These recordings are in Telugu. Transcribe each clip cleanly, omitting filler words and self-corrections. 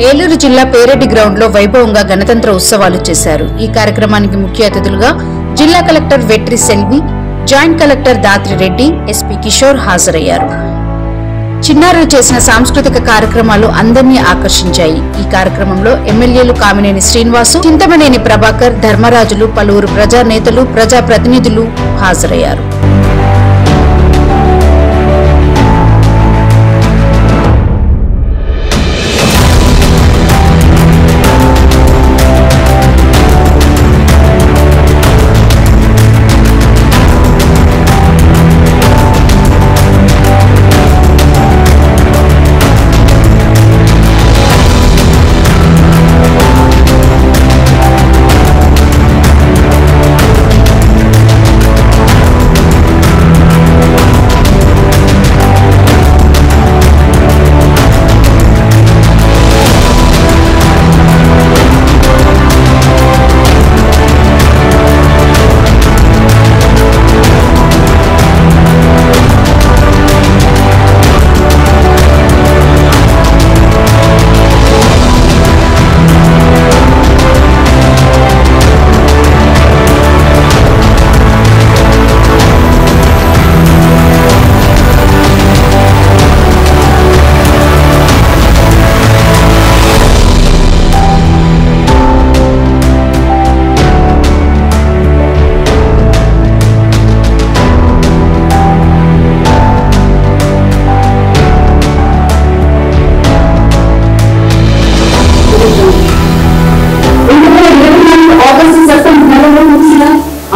ఏలూరు జిల్లా పేరెడ్డి గ్రౌండ్ లో వైభవంగా గణతంత్ర ఉత్సవాలు చేశారు। ఈ కార్యక్రమానికి ముఖ్య అతిథులుగా జిల్లా collector Vetri Selvi, joint collector Dhatri Reddy, SP Kishore హాజరయ్యారు। చిన్నారులు చేసిన సాంస్కృతిక కార్యక్రమాలు అందరినీ ఆకర్షించాయి। ఈ కార్యక్రమంలో ఎమ్మెల్యేలు కామినేని శ్రీనివాసు, చింతమనేని ప్రభాకర్, ధర్మరాజులు, పలువురు ప్రజా నేతలు, ప్రజా ప్రతినిధులు హాజరయ్యారు।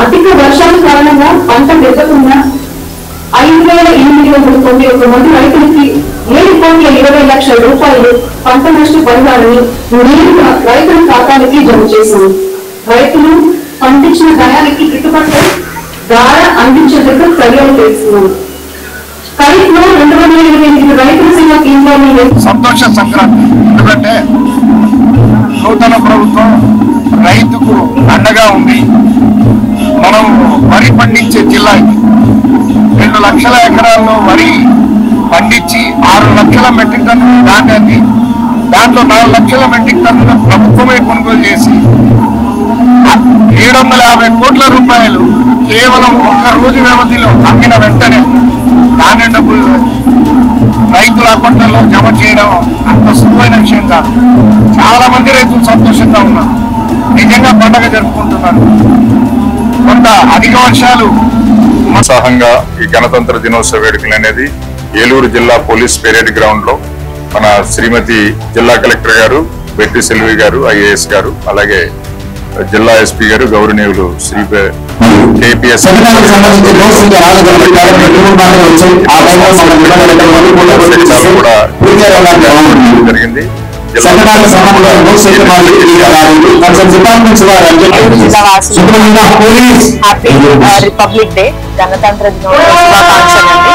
అధిక వర్షాల కారణంగా పంట పెరగకుండా 5,891 మంది రైతులకి 7,20,00,000 రూపాయలు పంట నష్ట పరిహారాన్ని నేరుగా రైతుల ఖాతాలకి జమ చేశారు। రైతులు పండించిన ధనానికి గిట్టుబాటు ధర అందించేందుకు చర్యలు చేస్తున్నారు। ఖరీఫ్ లో 228 రైతుల సేవా కేంద్రాలు సంతోష సంక్రాంతి। ఎందుకంటే నూతన ప్రభుత్వం రైతుకు అండగా ఉంది। మనం వరి పండించే జిల్లా 2 లక్షల ఎకరాల్లో వరి పండించి 6 లక్షల మెట్రిక్ టన్నులు దాటాన్ని, దాంట్లో 4 లక్షల మెట్రిక్ టన్నుల ప్రభుత్వమే కొనుగోలు చేసి 750 కోట్ల రూపాయలు కేవలం ఒక్క రోజు వ్యవధిలో అమ్మిన వెంటనే దాని డబ్బులు రైతుల అకౌంట్లలో జమ చేయడం అంత సులువైన విషయం కాదు। చాలా మంది రైతులు సంతోషంగా ఉన్నారు, నిజంగా పండగ జరుపుకుంటున్నారు। కొంత అధిక వర్షాలు ఉత్సాహంగా ఈ గణతంత్ర దినోత్సవ వేడుకలు అనేది ఏలూరు జిల్లా పోలీస్ పెరేడ్ గ్రౌండ్ లో మన శ్రీమతి జిల్లా కలెక్టర్ గారు వెట్రి సెల్వి గారు, ఐఏఎస్ గారు, అలాగే జిల్లా ఎస్పీ గారు, గౌరవనీయులు శ్రీ కేపీఎస్ కూడా జరిగింది। రిపబ్లిక్ డే గణతంత్ర దినోత్సవ శుభాకాంక్షలు అండి।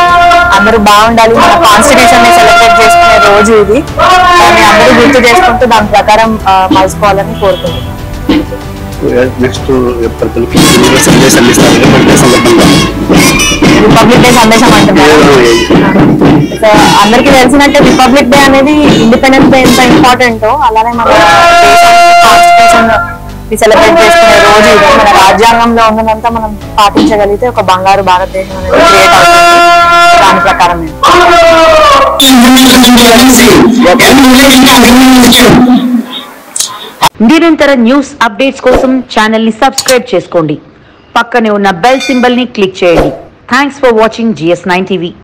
అందరూ బాగుండాలి, మన కాన్స్టిట్యూషన్ ని సెలబ్రేట్ చేసుకునే రోజు ఇది, దాన్ని అందరూ గుర్తు చేసుకుంటూ దాని ప్రకారం మలుచుకోవాలని కోరుకుంటున్నాం। నెక్స్ట్ రిపబ్లిక్ డే సందేశం అంటున్నారు। సో అందరికీ తెలిసినట్టే రిపబ్లిక్ డే అనేది ఇండిపెండెన్స్ డే ఎంత ఇంపార్టెంటో, అలానే మన కాన్స్టిట్యూషన్ సెలబ్రేట్ చేసుకునే రోజు ఇది। మన రాజ్యాంగంలో ఉన్నదంతా మనం పాటించగలిగితే ఒక బంగారు భారతదేశం అనేది క్రియేట్ అవుతుంది। దాని ప్రకారం నిరంతర న్యూస్ అప్డేట్స్ కోసం ఛానల్ ని సబ్స్క్రైబ్ చేసుకోండి, పక్కనే ఉన్న బెల్ సింబల్ ని క్లిక్ చేయండి। Thanks for watching GS9 TV।